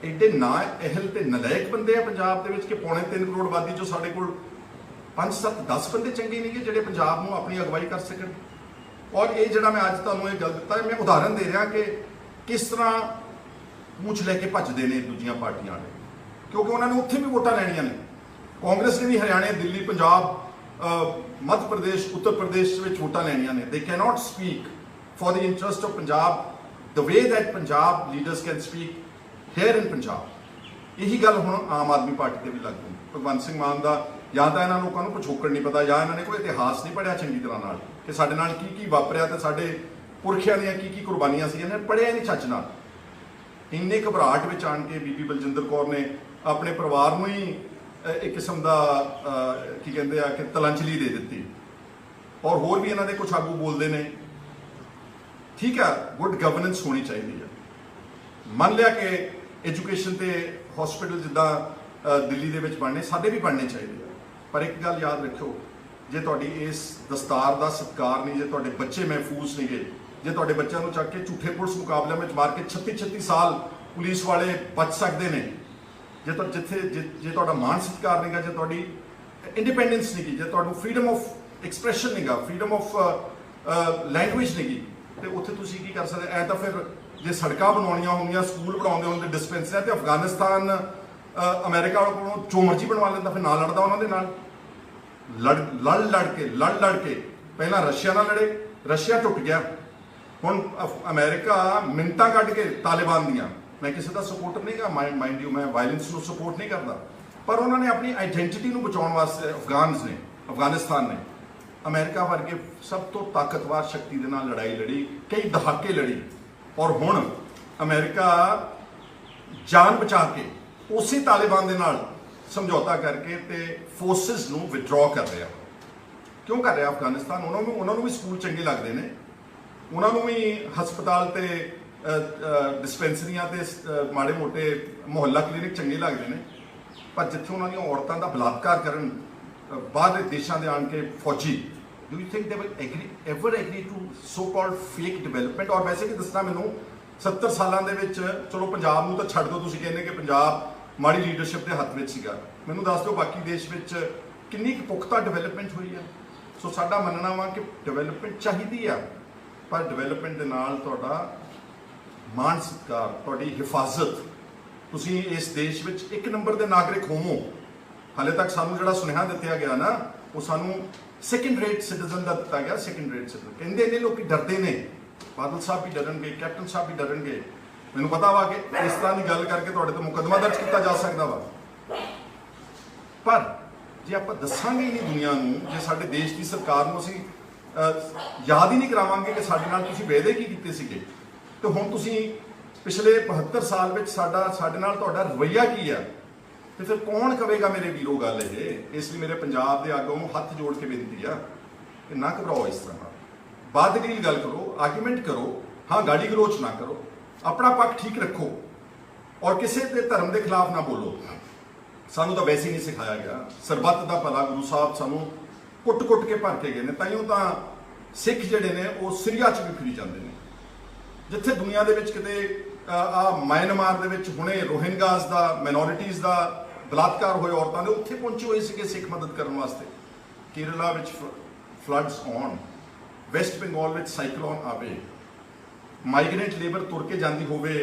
ਐਡੇ ਨਾ ਅਹਿਲ ਤੇ ਨਲਾਇਕ ਬੰਦੇ ਆ ਪੰਜਾਬ ਦੇ ਵਿੱਚ ਕਿ 3.25 ਕਰੋੜ ਆਬਾਦੀ ਚੋਂ ਸਾਡੇ ਕੋਲ 5, 7, 10 ਬੰਦੇ ਚੰਗੇ ਨਹੀਂ ਗੇ ਜਿਹੜੇ ਪੰਜਾਬ ਨੂੰ ਆਪਣੀ ਅਗਵਾਈ ਕਰ ਸਕਣ? ਔਰ ਇਹ ਜਿਹੜਾ ਮੈਂ ਅੱਜ ਤੁਹਾਨੂੰ ਇਹ ਗੱਲ ਦਿੱਤਾ, ਮੈਂ ਉਦਾਹਰਨ ਦੇ ਰਿਹਾ ਕਿ ਕਿਸ ਤਰ੍ਹਾਂ ਮੂੰਹ ਲੈ ਕੇ ਭੱਜਦੇ ਨੇ ਦੂਜੀਆਂ ਪਾਰਟੀਆਂ ਵਾਲੇ, ਕਿਉਂਕਿ ਉਹਨਾਂ ਨੇ ਉੱਥੇ ਵੀ ਵੋਟਾਂ ਲੈਣੀਆਂ ਨੇ। ਕਾਂਗਰਸ ਨੇ ਵੀ ਹਰਿਆਣੇ, ਦਿੱਲੀ, ਪੰਜਾਬ, ਮੱਧ ਪ੍ਰਦੇਸ਼, ਉੱਤਰ ਪ੍ਰਦੇਸ਼ ਵਿੱਚ ਵੋਟਾਂ ਲੈਣੀਆਂ ਨੇ। ਦੇ cannot speak for the interest of Punjab the way that Punjab leaders can speak hair ਇਨ ਪੰਜਾਬ। ਇਹੀ ਗੱਲ ਹੁਣ ਆਮ ਆਦਮੀ ਪਾਰਟੀ ਤੇ ਵੀ ਲੱਗ ਗਈ। ਭਗਵੰਤ ਸਿੰਘ ਮਾਨ ਦਾ ਜਾਂ ਤਾਂ ਇਹਨਾਂ ਲੋਕਾਂ ਨੂੰ ਪਿਛੋਕੜ ਨਹੀਂ ਪਤਾ, ਜਾਂ ਇਹਨਾਂ ਨੇ ਕੋਈ ਇਤਿਹਾਸ ਨਹੀਂ ਪੜ੍ਹਿਆ ਚੰਗੀ ਤਰ੍ਹਾਂ ਨਾਲ ਕਿ ਸਾਡੇ ਨਾਲ ਕੀ ਕੀ ਵਾਪਰਿਆ ਤੇ ਸਾਡੇ ਪੁਰਖਿਆਂ ਦੀਆਂ ਕੀ ਕੀ ਕੁਰਬਾਨੀਆਂ ਸੀ। ਇਹਨਾਂ ਨੇ ਪੜ੍ਹਿਆ ਨਹੀਂ ਚੱਜ ਨਾਲ। ਇੰਨੇ ਘਬਰਾਹਟ ਵਿੱਚ ਆਣ ਕੇ ਬੀਬੀ ਬਲਜਿੰਦਰ ਕੌਰ ਨੇ ਆਪਣੇ ਪਰਿਵਾਰ ਨੂੰ ਹੀ ਇੱਕ ਕਿਸਮ ਦਾ ਕੀ ਕਹਿੰਦੇ ਆ ਕਿ ਤਲਾਂਜਲੀ ਦੇ ਦਿੱਤੀ। ਔਰ ਹੋਰ ਵੀ ਇਹਨਾਂ ਦੇ ਕੁਝ ਆਗੂ ਬੋਲਦੇ ਨੇ, ਠੀਕ ਆ, ਗੁੱਡ ਗਵਰਨੈਂਸ ਹੋਣੀ ਚਾਹੀਦੀ ਹੈ। ਮੰਨ ਲਿਆ ਕਿ ਐਜੂਕੇਸ਼ਨ ਤੇ ਹਸਪੀਟਲ ਜਿੱਦਾਂ ਦਿੱਲੀ ਦੇ ਵਿੱਚ ਬਣਨੇ, ਸਾਡੇ ਵੀ ਬਣਨੇ ਚਾਹੀਦੇ ਆ, ਪਰ ਇੱਕ ਗੱਲ ਯਾਦ ਰੱਖਿਓ, ਜੇ ਤੁਹਾਡੀ ਇਸ ਦਸਤਾਰ ਦਾ ਸਤਿਕਾਰ ਨਹੀਂ, ਜੇ ਤੁਹਾਡੇ ਬੱਚੇ ਮਹਿਫੂਜ਼ ਨਹੀਂ ਗਏ, ਜੇ ਤੁਹਾਡੇ ਬੱਚਿਆਂ ਨੂੰ ਚੱਕ ਕੇ ਝੂਠੇ ਪੁਲਿਸ ਮੁਕਾਬਲਿਆਂ ਵਿੱਚ ਮਾਰ ਕੇ 36 ਸਾਲ ਪੁਲਿਸ ਵਾਲੇ ਬਚ ਸਕਦੇ ਨੇ, ਜੇ ਤੁਹਾਡਾ ਮਾਣ ਸਤਿਕਾਰ ਨਹੀਂਗਾ, ਜੇ ਤੁਹਾਡੀ ਇੰਡੀਪੈਂਡੈਂਸ ਨਹੀਂਗੀ, ਜੇ ਤੁਹਾਨੂੰ ਫਰੀडम ਆਫ ਐਕਸਪ੍ਰੈਸ਼ਨ ਨਹੀਂਗਾ, ਫਰੀडम ਆਫ ਲੈਂਗੁਏਜ ਨਹੀਂਗੀ, ਤੇ ਉੱਥੇ ਤੁਸੀਂ ਕੀ ਕਰ ਸਕਦੇ? ਐ ਤਾਂ ਫਿਰ ਜੇ ਸੜਕਾਂ ਬਣਾਉਣੀਆਂ ਹੁੰਦੀਆਂ, ਸਕੂਲ ਬਣਾਉਂਦੇ ਹੁੰਦੇ, ਡਿਸਪੈਂਸਰੀਆਂ, ਤੇ ਅਫਗਾਨਿਸਤਾਨ ਅਮਰੀਕਾ ਕੋਲੋਂ ਜੋ ਮਰਜ਼ੀ ਬਣਵਾ ਲੈਂਦਾ, ਫਿਰ ਨਾਲ ਲੜਦਾ ਉਹਨਾਂ ਦੇ ਨਾਲ। ਲੜ ਕੇ ਪਹਿਲਾਂ ਰਸ਼ੀਆ ਨਾਲ ਲੜੇ, ਰਸ਼ੀਆ ਟੁੱਟ ਗਿਆ, ਹੁਣ ਅਮਰੀਕਾ ਮਿੰਟਾਂ ਕੱਢ ਕੇ ਤਾਲਿਬਾਨ ਦੀਆਂ, ਮੈਂ ਕਿਸੇ ਦਾ ਸਪੋਰਟਰ ਨਹੀਂਗਾ, ਮਾਈਂਡ ਯੂ, ਮੈਂ ਵਾਇਲੈਂਸ ਨੂੰ ਸਪੋਰਟ ਨਹੀਂ ਕਰਦਾ, ਪਰ ਉਹਨਾਂ ਨੇ ਆਪਣੀ ਆਈਡੈਂਟਿਟੀ ਨੂੰ ਬਚਾਉਣ ਵਾਸਤੇ ਅਫਗਾਨਿਸਤਾਨ ਨੇ ਅਮਰੀਕਾ ਵਰਗੇ ਸਭ ਤੋਂ ਤਾਕਤਵਰ ਸ਼ਕਤੀ ਦੇ ਨਾਲ ਲੜਾਈ ਲੜੀ, ਕਈ ਦਹਾਕੇ ਲੜੀ, ਔਰ ਹੁਣ ਅਮਰੀਕਾ ਜਾਨ ਬਚਾ ਕੇ ਉਸੇ ਤਾਲਿਬਾਨ ਦੇ ਨਾਲ ਸਮਝੌਤਾ ਕਰਕੇ ਤੇ ਫੋਰਸਿਸ ਨੂੰ ਵਿਦਡਰਾ ਕਰ ਰਿਹਾ। ਕਿਉਂ ਕਰ ਰਿਹਾ ਅਫਗਾਨਿਸਤਾਨ? ਉਹਨਾਂ ਨੂੰ ਵੀ ਸਕੂਲ ਚੰਗੇ ਲੱਗਦੇ ਨੇ, ਉਹਨਾਂ ਨੂੰ ਵੀ ਹਸਪਤਾਲ ਤੇ ਡਿਸਪੈਂਸਰੀਆਂ ਤੇ ਮਾੜੇ ਮੋਟੇ ਮੁਹੱਲਾ ਕਲੀਨਿਕ ਚੰਗੇ ਲੱਗਦੇ ਨੇ, ਪਰ ਜਿੱਥੇ ਉਹਨਾਂ ਦੀਆਂ ਔਰਤਾਂ ਦਾ ਬਲਾਤਕਾਰ ਕਰਨ ਬਾਹਰ ਦੇ ਦੇਸ਼ਾਂ ਦੇ ਆਣ ਕੇ ਫੌਜੀ, do you think they will ever agree to so called fake development? ਔਰ ਵੈਸੇ ਵੀ ਦੱਸਣਾ ਮੈਨੂੰ 70 ਸਾਲਾਂ ਦੇ ਵਿੱਚ, ਚਲੋ ਪੰਜਾਬ ਨੂੰ ਤਾਂ ਛੱਡ ਦਿਓ, ਤੁਸੀਂ ਕਹਿੰਦੇ ਕਿ ਪੰਜਾਬ ਮਾੜੀ ਲੀਡਰਸ਼ਿਪ ਦੇ ਹੱਥ ਵਿੱਚ ਸੀਗਾ, ਮੈਨੂੰ ਦੱਸ ਦਿਓ ਬਾਕੀ ਦੇਸ਼ ਵਿੱਚ ਕਿੰਨੀ ਕੁ ਪੁਖਤਾ ਡਿਵੈਲਪਮੈਂਟ ਹੋਈ ਆ। ਸੋ ਸਾਡਾ ਮੰਨਣਾ ਵਾ ਕਿ ਡਿਵੈਲਪਮੈਂਟ ਚਾਹੀਦੀ ਆ, ਪਰ ਡਿਵੈਲਪਮੈਂਟ ਦੇ ਨਾਲ ਤੁਹਾਡਾ ਮਾਣ ਸਤਿਕਾਰ, ਤੁਹਾਡੀ ਹਿਫਾਜ਼ਤ, ਤੁਸੀਂ ਇਸ ਦੇਸ਼ ਵਿੱਚ ਇੱਕ ਨੰਬਰ ਦੇ ਨਾਗਰਿਕ ਹੋਵੋ। ਹਾਲੇ ਤੱਕ ਸਾਨੂੰ ਜਿਹੜਾ ਸੁਨੇਹਾ ਦਿੱਤਾ ਗਿਆ ਨਾ, ਉਹ ਸਾਨੂੰ ਸੈਕੰਡ ਰੇਟ ਸਿਟੀਜ਼ਨ ਦਾ ਦਿੱਤਾ ਗਿਆ। ਸੈਕੰਡ ਰੇਟ ਸਿਟੀਜ਼ਨ ਕਹਿੰਦੇ ਨੇ, ਲੋਕੀ ਡਰਦੇ ਨੇ, ਬਾਦਲ ਸਾਹਿਬ ਵੀ ਡਰਨਗੇ, ਕੈਪਟਨ ਸਾਹਿਬ ਵੀ ਡਰਨਗੇ, ਮੈਨੂੰ ਪਤਾ ਵਾ ਕਿ ਇਸ ਤਰ੍ਹਾਂ ਦੀ ਗੱਲ ਕਰਕੇ ਤੁਹਾਡੇ ਤੇ ਮੁਕੱਦਮਾ ਦਰਜ ਕੀਤਾ ਜਾ ਸਕਦਾ ਵਾ, ਪਰ ਜੇ ਆਪਾਂ ਦੱਸਾਂਗੇ ਹੀ ਨਹੀਂ ਦੁਨੀਆ ਨੂੰ, ਜੇ ਸਾਡੇ ਦੇਸ਼ ਦੀ ਸਰਕਾਰ ਨੂੰ ਅਸੀਂ ਯਾਦ ਹੀ ਨਹੀਂ ਕਰਾਵਾਂਗੇ ਕਿ ਸਾਡੇ ਨਾਲ ਤੁਸੀਂ ਵਾਅਦੇ ਕੀ ਕੀਤੇ ਸੀਗੇ, ਤੇ ਹੁਣ ਤੁਸੀਂ ਪਿਛਲੇ 72 ਸਾਲ ਵਿੱਚ ਸਾਡੇ ਨਾਲ ਤੁਹਾਡਾ ਰਵੱਈਆ ਕੀ ਆ, ਤੇ ਫਿਰ ਕੌਣ ਕਵੇਗਾ ਮੇਰੇ ਵੀਰੋ ਗੱਲ ਇਹ? ਇਸ ਲਈ ਮੇਰੇ ਪੰਜਾਬ ਦੇ ਆਗੂਆਂ ਨੂੰ ਹੱਥ ਜੋੜ ਕੇ ਬੇਨਤੀ ਆ ਕਿ ਨਾ ਘਬਰਾਓ, ਇਸ ਤਰ੍ਹਾਂ ਬਾਦਲੀਲ ਗੱਲ ਕਰੋ, ਆਰਗੂਮੈਂਟ ਕਰੋ, ਹਾਂ ਗਾਲੀ ਗਲੋਚ ਨਾ ਕਰੋ, ਆਪਣਾ ਪੱਖ ਠੀਕ ਰੱਖੋ, ਔਰ ਕਿਸੇ ਦੇ ਧਰਮ ਦੇ ਖਿਲਾਫ ਨਾ ਬੋਲੋ। ਸਾਨੂੰ ਤਾਂ ਵੈਸੇ ਹੀ ਨਹੀਂ ਸਿਖਾਇਆ ਗਿਆ। ਸਰਬੱਤ ਦਾ ਭਲਾ ਗੁਰੂ ਸਾਹਿਬ ਸਾਨੂੰ ਕੁੱਟ ਕੇ ਭਰ ਕੇ ਗਏ ਨੇ, ਤਾਈਓ ਤਾਂ ਸਿੱਖ ਜਿਹੜੇ ਨੇ ਉਹ ਸੀਰੀਆ 'ਚ ਵੀ ਫਿਰੀ ਜਾਂਦੇ ਨੇ। ਜਿੱਥੇ ਦੁਨੀਆ ਦੇ ਵਿੱਚ ਕਿਤੇ ਮਾਇਨਮਾਰ ਦੇ ਵਿੱਚ ਹੁਣੇ ਰੋਹਿੰਗਾਸ ਦਾ, ਮਾਈਨੋਰਿਟੀਜ਼ ਦਾ ਬਲਾਤਕਾਰ ਹੋਏ ਔਰਤਾਂ ਦੇ, ਉੱਥੇ ਪਹੁੰਚੇ ਹੋਏ ਸੀਗੇ ਸਿੱਖ ਮਦਦ ਕਰਨ ਵਾਸਤੇ। ਕੇਰਲਾ ਵਿੱਚ ਫਲੱਡਸ ਆਉਣ, ਵੈਸਟ ਬੰਗਾਲ ਵਿੱਚ ਸਾਈਕਲੋਨ ਆਵੇ, ਮਾਈਗ੍ਰੇਂਟ ਲੇਬਰ ਤੁਰ ਕੇ ਜਾਂਦੀ ਹੋਵੇ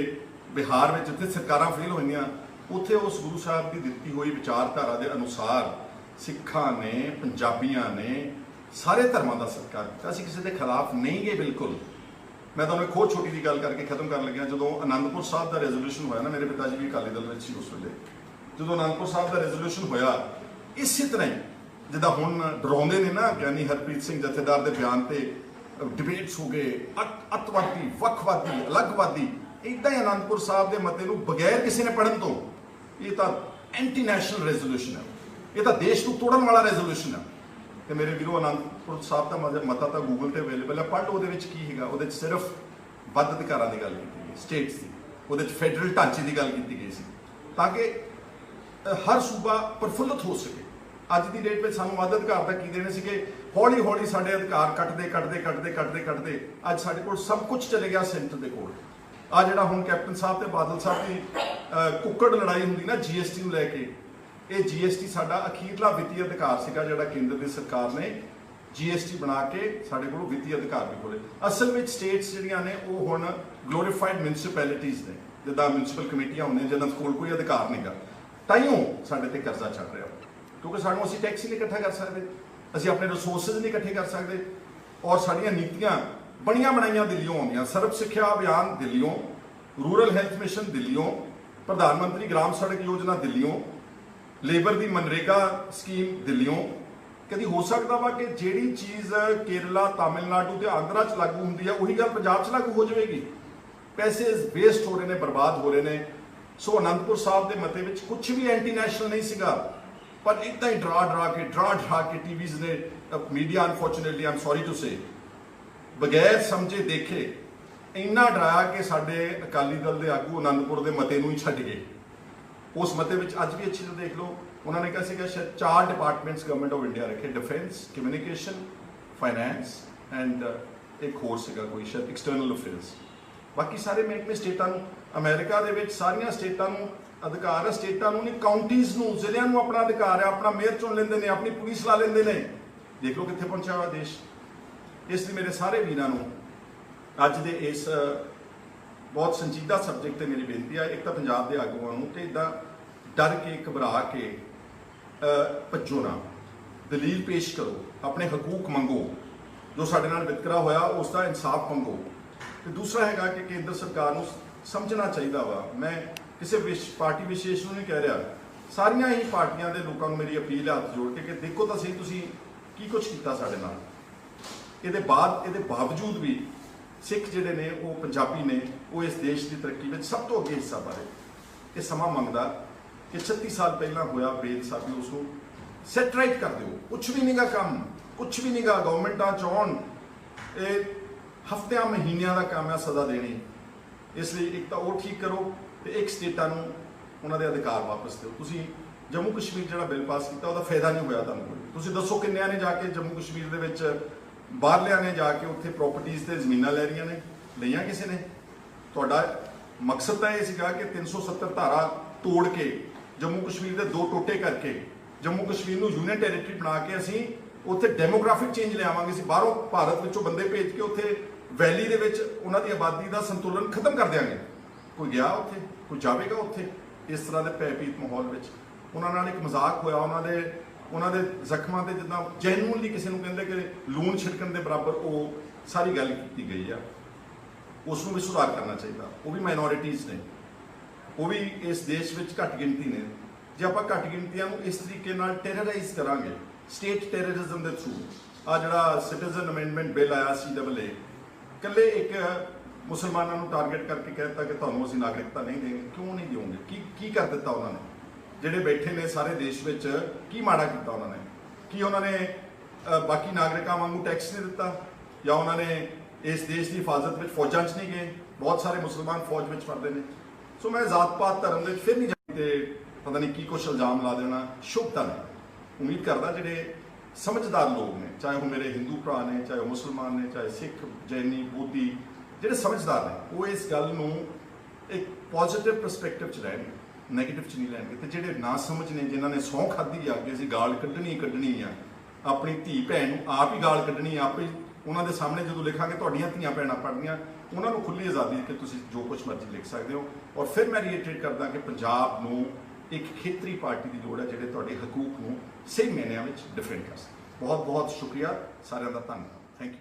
ਬਿਹਾਰ ਵਿੱਚ, ਜਿੱਥੇ ਸਰਕਾਰਾਂ ਫੇਲ ਹੋਈਆਂ, ਉੱਥੇ ਉਸ ਗੁਰੂ ਸਾਹਿਬ ਦੀ ਦਿੱਤੀ ਹੋਈ ਵਿਚਾਰਧਾਰਾ ਦੇ ਅਨੁਸਾਰ ਸਿੱਖਾਂ ਨੇ, ਪੰਜਾਬੀਆਂ ਨੇ ਸਾਰੇ ਧਰਮਾਂ ਦਾ ਸਤਿਕਾਰ ਕੀਤਾ। ਅਸੀਂ ਕਿਸੇ ਦੇ ਖਿਲਾਫ ਨਹੀਂ ਗਏ ਬਿਲਕੁਲ। ਮੈਂ ਤੁਹਾਨੂੰ ਇੱਕ ਹੋਰ ਛੋਟੀ ਜਿਹੀ ਗੱਲ ਕਰਕੇ ਖਤਮ ਕਰਨ ਲੱਗਿਆ। ਜਦੋਂ ਅਨੰਦਪੁਰ ਸਾਹਿਬ ਦਾ ਰੈਜ਼ੋਲੂਸ਼ਨ ਹੋਇਆ ਨਾ, ਮੇਰੇ ਪਿਤਾ ਜੀ ਵੀ ਅਕਾਲੀ ਦਲ ਵਿੱਚ ਸੀ ਉਸ ਵੇਲੇ, ਜਦੋਂ ਅਨੰਦਪੁਰ ਸਾਹਿਬ ਦਾ ਰੈਜ਼ੋਲੂਸ਼ਨ ਹੋਇਆ, ਇਸੇ ਤਰ੍ਹਾਂ ਹੀ ਜਿੱਦਾਂ ਹੁਣ ਡਰਾਉਂਦੇ ਨੇ ਨਾ ਗਿਆਨੀ ਹਰਪ੍ਰੀਤ ਸਿੰਘ ਜਥੇਦਾਰ ਦੇ ਬਿਆਨ ਤੇ ਡਿਬੇਟਸ ਹੋ ਗਏ, ਅੱਤਵਾਦੀ, ਵੱਖਵਾਦੀ, ਅਲੱਗਵਾਦੀ, ਇੱਦਾਂ ਹੀ ਅਨੰਦਪੁਰ ਸਾਹਿਬ ਦੇ ਮਤੇ ਨੂੰ ਬਗੈਰ ਕਿਸੇ ਨੇ ਪੜ੍ਹਨ ਤੋਂ, ਇਹ ਤਾਂ ਐਂਟੀ ਨੈਸ਼ਨਲ ਰੈਜ਼ੋਲੂਸ਼ਨ ਹੈ, ਇਹ ਤਾਂ ਦੇਸ਼ ਨੂੰ ਤੋੜਨ ਵਾਲਾ ਰੈਜ਼ੋਲੂਸ਼ਨ ਹੈ। ਤੇ ਮੇਰੇ ਵੀਰੋ, ਅਨੰਦਪੁਰ ਸਾਹਿਬ ਦਾ ਮਤਾ ਤਾਂ ਗੂਗਲ ਤੇ ਅਵੇਲੇਬਲ ਹੈ, ਪੜ੍ਹ ਲਓ। ਉਹਦੇ ਵਿੱਚ ਕੀ ਹੈਗਾ? ਉਹਦੇ ਵਿੱਚ ਸਿਰਫ ਵੱਧ ਅਧਿਕਾਰਾਂ ਦੀ ਗੱਲ ਕੀਤੀ ਗਈ, ਸਟੇਟਸ ਦੀ, ਉਹਦੇ ਵਿੱਚ ਫੈਡਰਲ ਢਾਂਚੇ ਦੀ ਗੱਲ ਕੀਤੀ ਗਈ ਸੀ, ਤਾਂ ਕਿ ਹਰ ਸੂਬਾ ਪ੍ਰਫੁੱਲਤ ਹੋ ਸਕੇ। ਅੱਜ ਦੀ ਡੇਟ ਵਿੱਚ ਸਾਨੂੰ ਵੱਧ ਅਧਿਕਾਰ ਤਾਂ ਕੀ ਦੇਣੇ ਸੀਗੇ, ਹੌਲੀ ਹੌਲੀ ਸਾਡੇ ਅਧਿਕਾਰ ਕੱਟਦੇ ਅੱਜ ਸਾਡੇ ਕੋਲ ਸਭ ਕੁਝ ਚਲੇ ਗਿਆ ਸੈਂਟਰ ਦੇ ਕੋਲ। ਆ ਜਿਹੜਾ ਹੁਣ ਕੈਪਟਨ ਸਾਹਿਬ ਤੇ ਬਾਦਲ ਸਾਹਿਬ ਦੀ ਕੁੱਕੜ ਲੜਾਈ ਹੁੰਦੀ ਨਾ GST ਨੂੰ ਲੈ ਕੇ, ਇਹ GST ਸਾਡਾ ਅਖੀਰਲਾ ਵਿੱਤੀ ਅਧਿਕਾਰ ਸੀਗਾ, ਜਿਹੜਾ ਕੇਂਦਰ ਦੀ ਸਰਕਾਰ ਨੇ GST ਬਣਾ ਕੇ ਸਾਡੇ ਕੋਲ ਵਿੱਤੀ ਅਧਿਕਾਰ ਵੀ ਖੋਲੇ। ਅਸਲ ਵਿੱਚ ਸਟੇਟਸ ਜਿਹੜੀਆਂ ਨੇ ਉਹ ਹੁਣ ਗਲੋਰੀਫਾਈਡ ਮਿਊਨਿਸਪੈਲਿਟੀਜ਼ ਨੇ, ਜਿੱਦਾਂ ਮਿਊਨਿਸਪਲ ਕਮੇਟੀਆਂ ਹੁੰਦੀਆਂ ਜਿਹਨਾਂ ਕੋਲ ਕੋਈ ਅਧਿਕਾਰ ਨਹੀਂਗਾ। ਤਾਈਓ ਸਾਡੇ ਤੇ ਕਰਜ਼ਾ ਚੱਲ ਰਿਹਾ, ਕਿਉਂਕਿ ਸਾਨੂੰ ਅਸੀਂ ਟੈਕਸ ਹੀ ਨਹੀਂ ਇਕੱਠਾ ਕਰ ਸਕਦੇ, ਅਸੀਂ ਆਪਣੇ ਰਿਸੋਰਸਿਸ ਨਹੀਂ ਇਕੱਠੇ ਕਰ ਸਕਦੇ, ਔਰ ਸਾਡੀਆਂ ਨੀਤੀਆਂ ਬਣੀਆਂ ਬਣਾਈਆਂ ਦਿੱਲੀੋਂ ਆਉਂਦੀਆਂ। ਸਰਵ ਸਿੱਖਿਆ ਅਭਿਆਨ ਦਿੱਲੀੋਂ, ਰੂਰਲ ਹੈਲਥ ਮਿਸ਼ਨ ਦਿੱਲੀੋਂ, ਪ੍ਰਧਾਨ ਮੰਤਰੀ ਗ੍ਰਾਮ ਸੜਕ ਯੋਜਨਾ ਦਿੱਲੀੋਂ, ਲੇਬਰ ਦੀ ਮਨਰੇਗਾ ਸਕੀਮ ਦਿੱਲੀੋਂ। ਕਦੀ ਹੋ ਸਕਦਾ ਵਾ ਕਿ ਜਿਹੜੀ ਚੀਜ਼ ਕੇਰਲਾ, ਤਾਮਿਲਨਾਡੂ ਤੇ ਆਂਧਰਾ 'ਚ ਲਾਗੂ ਹੁੰਦੀ ਆ, ਉਹੀ ਗੱਲ ਪੰਜਾਬ 'ਚ ਲਾਗੂ ਹੋ ਜਾਵੇਗੀ? ਪੈਸੇ ਵੇਸਟ ਹੋ ਰਹੇ ਨੇ, ਬਰਬਾਦ ਹੋ ਰਹੇ ਨੇ। ਸੋ ਅਨੰਦਪੁਰ ਸਾਹਿਬ ਦੇ ਮਤੇ ਵਿੱਚ ਕੁਝ ਵੀ ਐਂਟੀ ਨੈਸ਼ਨਲ ਨਹੀਂ ਸੀਗਾ, ਪਰ ਇੱਦਾਂ ਹੀ ਡਰਾ ਕੇ ਟੀਵੀਜ਼ ਨੇ, media unfortunately I'm sorry to say, ਬਗੈਰ ਸਮਝੇ ਦੇਖੇ ਇੰਨਾ ਡਰਾਇਆ ਕਿ ਸਾਡੇ ਅਕਾਲੀ ਦਲ ਦੇ ਆਗੂ ਅਨੰਦਪੁਰ ਦੇ ਮਤੇ ਨੂੰ ਹੀ ਛੱਡ ਗਏ। ਉਸ ਮਤੇ ਵਿੱਚ ਅੱਜ ਵੀ ਅੱਛੀ ਤਰ੍ਹਾਂ ਦੇਖ ਲਓ, ਉਹਨਾਂ ਨੇ ਕਿਹਾ ਸੀਗਾ ਸ਼ਾਇਦ 4 ਡਿਪਾਰਟਮੈਂਟਸ ਗਵਰਨਮੈਂਟ ਆਫ ਇੰਡੀਆ ਰੱਖੇ, ਡਿਫੈਂਸ, ਕਮਿਊਨੀਕੇਸ਼ਨ, ਫਾਈਨੈਂਸ ਐਂਡ ਇੱਕ ਹੋਰ ਸੀਗਾ ਕੋਈ ਸ਼ਾਇਦ ਐਕਸਟਰਨਲ ਅਫੇਅਰਸ। ਬਾਕੀ ਸਾਰੇ ਮਹਿਕਮੇ ਸਟੇਟਾਂ ਨੂੰ, ਅਮਰੀਕਾ ਦੇ ਵਿੱਚ ਸਾਰੀਆਂ ਸਟੇਟਾਂ ਨੂੰ ਅਧਿਕਾਰ ਹੈ, ਸਟੇਟਾਂ ਨੂੰ ਨਹੀਂ, ਕਾਉਂਟੀਜ਼ ਨੂੰ, ਜ਼ਿਲ੍ਹਿਆਂ ਨੂੰ ਆਪਣਾ ਅਧਿਕਾਰ ਹੈ, ਆਪਣਾ ਮੇਅਰ ਚੁਣ ਲੈਂਦੇ ਨੇ, ਆਪਣੀ ਪੁਲਿਸ ਲਾ ਲੈਂਦੇ ਨੇ। ਦੇਖ ਲਓ ਕਿੱਥੇ ਪਹੁੰਚਿਆ ਹੋਇਆ ਦੇਸ਼। ਇਸ ਲਈ ਮੇਰੇ ਸਾਰੇ ਵੀਰਾਂ ਨੂੰ ਅੱਜ ਦੇ ਇਸ ਬਹੁਤ ਸੰਜੀਦਾ ਸਬਜੈਕਟ ਤੇ ਮੇਰੀ ਬੇਨਤੀ ਹੈ, ਇੱਕ ਤਾਂ ਪੰਜਾਬ ਦੇ ਆਗੂਆਂ ਨੂੰ ਕਿ ਇੱਦਾਂ ਡਰ ਕੇ ਘਬਰਾ ਕੇ ਭੱਜੋ ਨਾ, ਦਲੀਲ ਪੇਸ਼ ਕਰੋ, ਆਪਣੇ ਹਕੂਕ ਮੰਗੋ, ਜੋ ਸਾਡੇ ਨਾਲ ਵਿਤਕਰਾ ਹੋਇਆ ਉਸ ਦਾ ਇਨਸਾਫ ਮੰਗੋ। ਤੇ ਦੂਸਰਾ ਹੈਗਾ ਕਿ ਕੇਂਦਰ ਸਰਕਾਰ ਨੂੰ ਸਮਝਣਾ ਚਾਹੀਦਾ ਵਾ, ਮੈਂ ਕਿਸੇ ਪਾਰਟੀ ਵਿਸ਼ੇਸ਼ ਨੂੰ ਨਹੀਂ ਕਹਿ ਰਿਹਾ, ਸਾਰੀਆਂ ਹੀ ਪਾਰਟੀਆਂ ਦੇ ਲੋਕਾਂ ਨੂੰ ਮੇਰੀ ਅਪੀਲ ਹੈ ਹੱਥ ਜੋੜ ਕੇ ਕਿ ਦੇਖੋ ਤਾਂ ਸਹੀ ਤੁਸੀਂ ਕੀ ਕੁਝ ਕੀਤਾ ਸਾਡੇ ਨਾਲ। ਇਹਦੇ ਬਾਵਜੂਦ ਵੀ ਸਿੱਖ ਜਿਹੜੇ ਨੇ, ਉਹ ਪੰਜਾਬੀ ਨੇ, ਉਹ ਇਸ ਦੇਸ਼ ਦੀ ਤਰੱਕੀ ਵਿੱਚ ਸਭ ਤੋਂ ਅੱਗੇ ਹਿੱਸਾ ਪਾ ਰਹੇ। ਇਹ ਸਮਾਂ ਮੰਗਦਾ ਕਿ 36 ਸਾਲ ਪਹਿਲਾਂ ਹੋਇਆ ਬੇਇਨਸਾਫੀ, ਉਸ ਨੂੰ ਸੈਟ ਰਾਈਟ ਕਰ ਦਿਓ। ਕੁਛ ਵੀ ਨਹੀਂਗਾ ਕੰਮ, ਕੁਛ ਵੀ ਨਹੀਂਗਾ, ਗਵਰਨਮੈਂਟਾਂ ਚਾਹੁਣ ਇਹ ਹਫ਼ਤਿਆਂ ਮਹੀਨਿਆਂ ਦਾ ਕੰਮ ਹੈ ਸਜ਼ਾ ਦੇਣੀ। ਇਸ ਲਈ ਇੱਕ ਤਾਂ ਉਹ ਠੀਕ ਕਰੋ ਤੇ ਇੱਕ ਸਟੇਟਾਂ ਨੂੰ ਉਹਨਾਂ ਦੇ ਅਧਿਕਾਰ ਵਾਪਸ ਦਿਓ। ਤੁਸੀਂ ਜੰਮੂ ਕਸ਼ਮੀਰ ਜਿਹੜਾ ਬਿੱਲ ਪਾਸ ਕੀਤਾ ਉਹਦਾ ਫਾਇਦਾ ਨਹੀਂ ਹੋਇਆ ਤੁਹਾਨੂੰ ਕੋਈ। ਤੁਸੀਂ ਦੱਸੋ ਕਿੰਨਿਆਂ ਨੇ ਜਾ ਕੇ ਜੰਮੂ ਕਸ਼ਮੀਰ ਦੇ ਵਿੱਚ, ਬਾਹਰਲਿਆਂ ਨੇ ਜਾ ਕੇ ਉੱਥੇ ਪ੍ਰਾਪਰਟੀਆਂ ਤੇ ਜ਼ਮੀਨਾਂ ਲੈ ਰਹੀਆਂ ਨੇ, ਲਈਆਂ ਕਿਸੇ ਨੇ? ਤੁਹਾਡਾ ਮਕਸਦ ਤਾਂ ਇਹ ਸੀਗਾ ਕਿ 370 ਧਾਰਾ ਤੋੜ ਕੇ ਜੰਮੂ ਕਸ਼ਮੀਰ ਦੇ 2 ਟੋਟੇ ਕਰਕੇ ਜੰਮੂ ਕਸ਼ਮੀਰ ਨੂੰ ਯੂਨੀਅਨ ਟੈਰੀਟਰੀ ਬਣਾ ਕੇ ਅਸੀਂ ਉੱਥੇ ਡੈਮੋਗ੍ਰਾਫਿਕ ਚੇਂਜ ਲਿਆਵਾਂਗੇ। ਅਸੀਂ ਬਾਹਰੋਂ ਭਾਰਤ ਵਿੱਚੋਂ ਬੰਦੇ ਭੇਜ ਕੇ ਉੱਥੇ ਵੈਲੀ ਦੇ ਵਿੱਚ ਉਹਨਾਂ ਦੀ ਆਬਾਦੀ ਦਾ ਸੰਤੁਲਨ ਖਤਮ ਕਰ ਦਿਆਂਗੇ। ਕੋਈ ਗਿਆ ਉੱਥੇ? ਕੋਈ ਜਾਵੇਗਾ ਉੱਥੇ? ਇਸ ਤਰ੍ਹਾਂ ਦੇ ਭੈਭੀਤ ਮਾਹੌਲ ਵਿੱਚ ਉਹਨਾਂ ਨਾਲ ਇੱਕ ਮਜ਼ਾਕ ਹੋਇਆ, ਉਹਨਾਂ ਦੇ ਜ਼ਖਮਾਂ ਤੇ ਜਿੱਦਾਂ ਜੈਨੂਅਨਲੀ ਕਿਸੇ ਨੂੰ ਕਹਿੰਦੇ ਕਿ ਲੂਣ ਛਿੜਕਣ ਦੇ ਬਰਾਬਰ ਉਹ ਸਾਰੀ ਗੱਲ ਕੀਤੀ ਗਈ ਆ। ਉਸ ਨੂੰ ਵੀ ਸੁਧਾਰ ਕਰਨਾ ਚਾਹੀਦਾ। ਉਹ ਵੀ ਮਾਈਨੋਰਿਟੀਜ਼ ਨੇ, ਉਹ ਵੀ ਇਸ ਦੇਸ਼ ਵਿੱਚ ਘੱਟ ਗਿਣਤੀ ਨੇ। ਜੇ ਆਪਾਂ ਘੱਟ ਗਿਣਤੀਆਂ ਨੂੰ ਇਸ ਤਰੀਕੇ ਨਾਲ ਟੈਰਰਾਈਜ਼ ਕਰਾਂਗੇ, ਸਟੇਟ ਟੈਰਰਿਜ਼ਮ ਦੇ ਥਰੂ, ਆ ਜਿਹੜਾ ਸਿਟੀਜ਼ਨ ਅਮੈਂਡਮੈਂਟ ਬਿੱਲ ਆਇਆ CAA, ਇਕੱਲੇ ਇੱਕ ਮੁਸਲਮਾਨਾਂ ਨੂੰ ਟਾਰਗੇਟ ਕਰਕੇ ਕਹਿ ਦਿੱਤਾ ਕਿ ਤੁਹਾਨੂੰ ਅਸੀਂ ਨਾਗਰਿਕਤਾ ਨਹੀਂ ਦੇਵਾਂਗੇ। ਕਿਉਂ ਨਹੀਂ ਦਿਓਗੇ? ਕੀ ਕਰ ਦਿੱਤਾ ਉਹਨਾਂ ਨੇ? ਜਿਹੜੇ ਬੈਠੇ ਨੇ ਸਾਰੇ ਦੇਸ਼ ਵਿੱਚ, ਕੀ ਮਾੜਾ ਕੀਤਾ ਉਹਨਾਂ ਨੇ? ਕੀ ਉਹਨਾਂ ਨੇ ਬਾਕੀ ਨਾਗਰਿਕਾਂ ਵਾਂਗੂ ਟੈਕਸ ਨਹੀਂ ਦਿੱਤਾ? ਜਾਂ ਉਹਨਾਂ ਨੇ ਇਸ ਦੇਸ਼ ਦੀ ਹਿਫਾਜ਼ਤ ਵਿੱਚ ਫੌਜਾਂ 'ਚ ਨਹੀਂ ਗਏ? ਬਹੁਤ ਸਾਰੇ ਮੁਸਲਮਾਨ ਫੌਜ ਵਿੱਚ ਫੜਦੇ ਨੇ। ਸੋ ਮੈਂ ਜ਼ਾਤ-ਪਾਤ ਧਰਮ ਦੇ ਵਿੱਚ ਫਿਰ ਨਹੀਂ ਜਾਂਦੇ, ਪਤਾ ਨਹੀਂ ਕੀ ਕੁਛ ਇਲਜ਼ਾਮ ਲਾ ਦੇਣਾ ਸ਼ੁਭ ਤਾਂ ਨਹੀਂ। ਉਮੀਦ ਕਰਦਾ ਜਿਹੜੇ ਸਮਝਦਾਰ ਲੋਕ ਨੇ, ਚਾਹੇ ਉਹ ਮੇਰੇ ਹਿੰਦੂ ਭਰਾ ਨੇ, ਚਾਹੇ ਉਹ ਮੁਸਲਮਾਨ ਨੇ, ਚਾਹੇ ਸਿੱਖ, ਜੈਨੀ, ਬੋਧੀ, ਜਿਹੜੇ ਸਮਝਦਾਰ ਨੇ, ਉਹ ਇਸ ਗੱਲ ਨੂੰ ਇੱਕ ਪੋਜ਼ਿਟਿਵ ਪਰਸਪੈਕਟਿਵ 'ਚ ਲੈਣਗੇ, ਨੈਗੇਟਿਵ 'ਚ ਨਹੀਂ ਲੈਣਗੇ। ਤੇ ਜਿਹੜੇ ਨਾ ਸਮਝ ਨੇ, ਜਿਨ੍ਹਾਂ ਨੇ ਸਹੁੰ ਖਾਧੀ ਆ ਕਿ ਅਸੀਂ ਗਾਲ ਕੱਢਣੀ ਆ, ਆਪਣੀ ਧੀ ਭੈਣ ਨੂੰ ਆਪ ਹੀ ਗਾਲ ਕੱਢਣੀ, ਆਪ ਹੀ ਉਹਨਾਂ ਦੇ ਸਾਹਮਣੇ ਜਦੋਂ ਲਿਖਾਂਗੇ ਤੁਹਾਡੀਆਂ ਧੀਆਂ ਭੈਣਾਂ ਪੜ੍ਹਨੀਆਂ, ਉਹਨਾਂ ਨੂੰ ਖੁੱਲ੍ਹੀ ਆਜ਼ਾਦੀ ਕਿ ਤੁਸੀਂ ਜੋ ਕੁਛ ਮਰਜ਼ੀ ਲਿਖ ਸਕਦੇ ਹੋ। ਔਰ ਫਿਰ ਮੈਂ ਰੀਇਟਰੇਟ ਕਰਦਾ ਕਿ ਪੰਜਾਬ ਨੂੰ ਇੱਕ ਖੇਤਰੀ ਪਾਰਟੀ ਦੀ ਲੋੜ ਹੈ ਜਿਹੜੇ ਤੁਹਾਡੇ ਹਕੂਕ ਨੂੰ ਸਹੀ ਮਾਇਨਿਆਂ ਵਿੱਚ ਡਿਫੈਂਡ ਕਰ ਸਕੇ। ਬਹੁਤ ਬਹੁਤ ਸ਼ੁਕਰੀਆ, ਸਾਰਿਆਂ ਦਾ ਧੰਨਵਾਦ। Thank you.